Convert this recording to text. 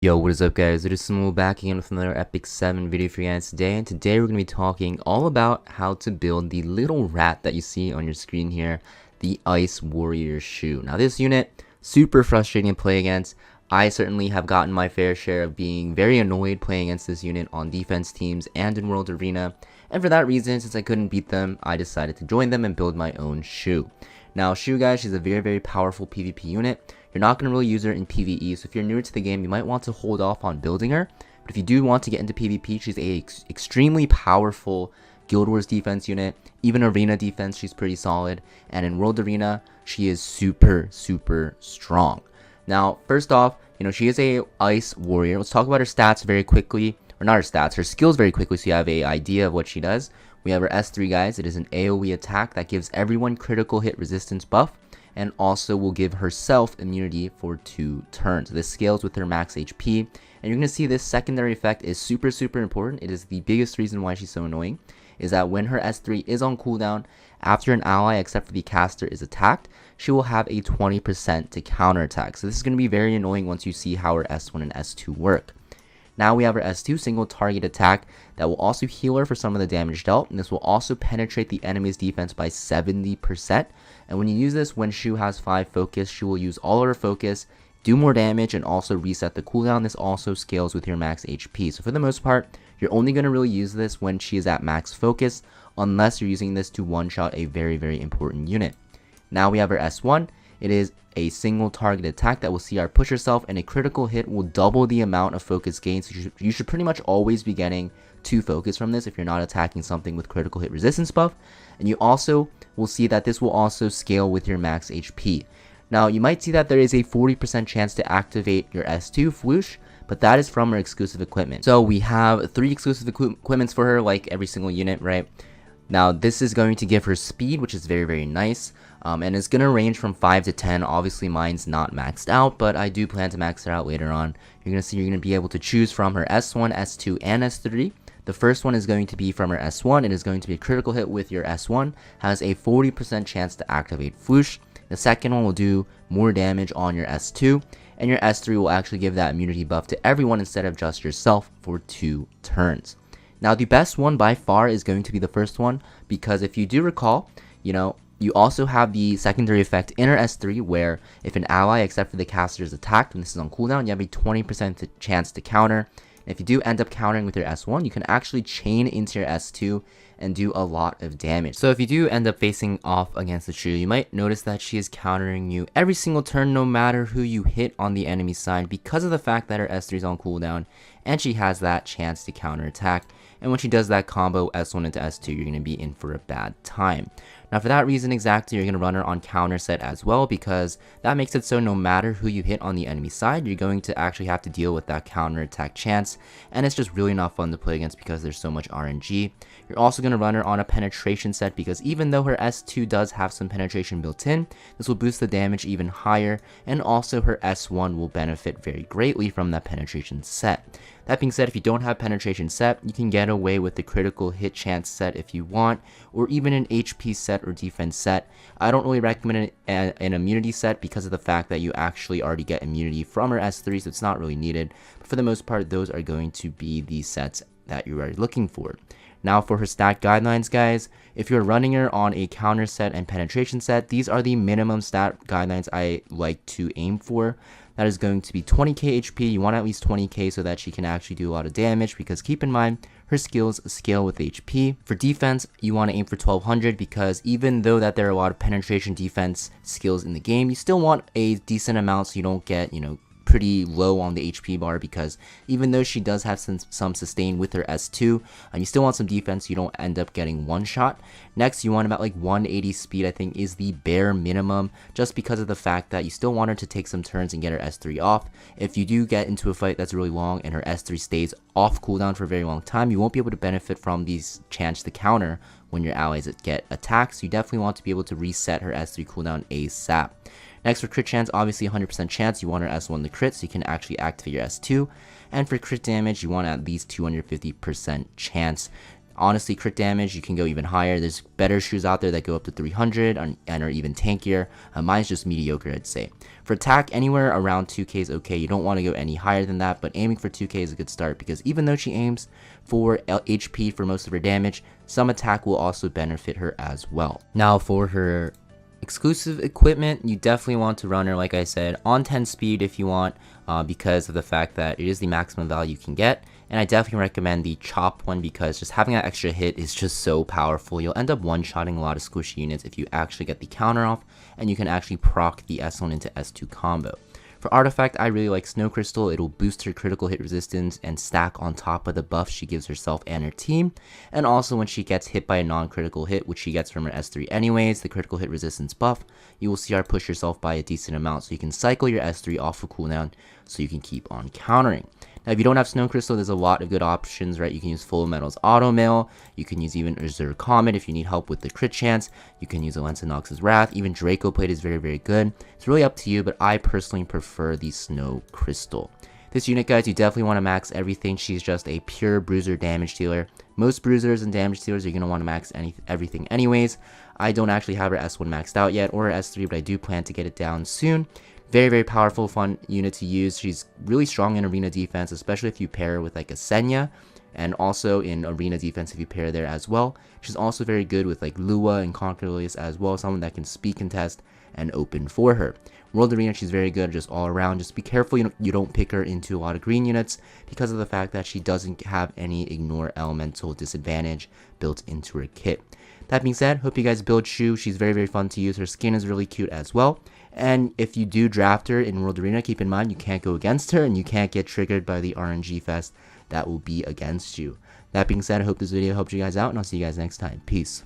Yo, what is up guys, it is Samool back again with another Epic 7 video for you guys today, and today we're going to be talking all about how to build the little rat that you see on your screen here, the Ice Warrior Choux. Now this unit, super frustrating to play against. I certainly have gotten my fair share of being very annoyed playing against this unit on defense teams and in World Arena, and for that reason, since I couldn't beat them, I decided to join them and build my own Choux. Now Choux guys, she's a very powerful PvP unit. You're not going to really use her in PvE, so if you're newer to the game, you might want to hold off on building her. But if you do want to get into PvP, she's a extremely powerful Guild Wars defense unit. Even Arena defense, she's pretty solid. And in World Arena, she is super strong. Now, first off, she is a Ice Warrior. Let's talk about her stats very quickly. Or not her stats, her skills very quickly so you have an idea of what she does. We have her S3 guys. It is an AoE attack that gives everyone critical hit resistance buff, and also will give herself immunity for 2 turns. This scales with her max HP, and you're going to see this secondary effect is super important. It is the biggest reason why she's so annoying, is that when her S3 is on cooldown, after an ally except for the caster is attacked, she will have a 20% to counterattack. So this is going to be very annoying once you see how her S1 and S2 work. Now we have our S2 single target attack that will also heal her for some of the damage dealt, and this will also penetrate the enemy's defense by 70%. And when you use this, when Choux has 5 focus, she will use all of her focus, do more damage, and also reset the cooldown. This also scales with your max HP. So for the most part, you're only going to really use this when she is at max focus, unless you're using this to one-shot a very important unit. Now we have our S1. It is a single target attack that will CR push herself, and a critical hit will double the amount of focus gains. So you should pretty much always be getting 2 focus from this if you're not attacking something with critical hit resistance buff. And you also will see that this will also scale with your max HP. Now you might see that there is a 40% chance to activate your S2 Floosh, but that is from her exclusive equipment. So we have 3 exclusive equipments for her, like every single unit, right? Now this is going to give her speed, which is very nice, and it's going to range from 5 to 10. Obviously mine's not maxed out, but I do plan to max it out later on. You're going to see you're going to be able to choose from her S1, S2, and S3. The first one is going to be from her S1. It is going to be a critical hit with your S1, has a 40% chance to activate Floosh. The second one will do more damage on your S2, and your S3 will actually give that immunity buff to everyone instead of just yourself for 2 turns. Now the best one by far is going to be the first one, because if you do recall, you also have the secondary effect in her S3 where if an ally except for the caster is attacked when this is on cooldown, you have a 20% chance to counter. And if you do end up countering with your S1, you can actually chain into your S2 and do a lot of damage. So if you do end up facing off against the Choux, you might notice that she is countering you every single turn no matter who you hit on the enemy side, because of the fact that her S3 is on cooldown and she has that chance to counterattack. And when she does that combo S1 into S2, you're going to be in for a bad time. Now for that reason exactly, you're going to run her on counter set as well, because that makes it so no matter who you hit on the enemy side, you're going to actually have to deal with that counter attack chance, and it's just really not fun to play against because there's so much RNG. You're also going to run her on a penetration set, because even though her S2 does have some penetration built in, this will boost the damage even higher, and also her S1 will benefit very greatly from that penetration set. That being said, if you don't have penetration set, you can get away with the critical hit chance set if you want, or even an HP set or defense set. I don't really recommend an immunity set because of the fact that you actually already get immunity from her S3, so it's not really needed. But for the most part, those are going to be the sets that you are looking for. Now for her stat guidelines, guys, if you're running her on a counter set and penetration set, these are the minimum stat guidelines I like to aim for. That is going to be 20k HP. You want at least 20k so that she can actually do a lot of damage, because keep in mind, her skills scale with HP. For defense, you want to aim for 1200, because even though that there are a lot of penetration defense skills in the game, you still want a decent amount so you don't get, pretty low on the HP bar, because even though she does have some sustain with her S2, you still want some defense so you don't end up getting one shot. Next, you want about like 180 speed, I think is the bare minimum, just because of the fact that you still want her to take some turns and get her S3 off. If you do get into a fight that's really long and her S3 stays off cooldown for a very long time, you won't be able to benefit from these chance to counter when your allies get attacked, so you definitely want to be able to reset her S3 cooldown ASAP. Next, for crit chance, obviously 100% chance, you want her S1 to crit so you can actually activate your S2. And for crit damage, you want at least 250% chance. Honestly, crit damage, you can go even higher. There's better Choux out there that go up to 300 and are even tankier. Mine's just mediocre, I'd say. For attack, anywhere around 2k is okay. You don't want to go any higher than that, but aiming for 2k is a good start because even though she aims for HP for most of her damage, some attack will also benefit her as well. Now for her exclusive equipment, you definitely want to run her, like I said, on 10 speed if you want, because of the fact that it is the maximum value you can get. And I definitely recommend the chop one because just having that extra hit is just so powerful. You'll end up one-shotting a lot of squishy units if you actually get the counter off, and you can actually proc the S1 into S2 combo. For artifact, I really like Snow Crystal. It'll boost her critical hit resistance and stack on top of the buff she gives herself and her team. And also when she gets hit by a non-critical hit, which she gets from her S3 anyways, the critical hit resistance buff, you will see her push herself by a decent amount. So you can cycle your S3 off of cooldown so you can keep on countering. Now, if you don't have Snow Crystal, there's a lot of good options, right? You can use Full Metal's Auto Mail. You can use even Reserve Comet if you need help with the crit chance. You can use Alensa Nox's Wrath. Even Draco Plate is very, very good. It's really up to you, but I personally prefer the Snow Crystal. This unit, guys, you definitely want to max everything. She's just a pure bruiser damage dealer. Most bruisers and damage dealers are going to want to max everything anyways. I don't actually have her S1 maxed out yet or her S3, but I do plan to get it down soon. Very, very powerful, fun unit to use. She's really strong in arena defense, especially if you pair her with like a Senya, and also in arena defense if you pair there as well. She's also very good with like Lua and Conquerlius as well, someone that can speed contest and open for her. World Arena, she's very good just all around. Just be careful you don't pick her into a lot of green units because of the fact that she doesn't have any ignore elemental disadvantage built into her kit. That being said, hope you guys build Choux. She's very, very fun to use. Her skin is really cute as well. And if you do draft her in World Arena, keep in mind you can't go against her and you can't get triggered by the RNG fest that will be against you. That being said, I hope this video helped you guys out, and I'll see you guys next time. Peace.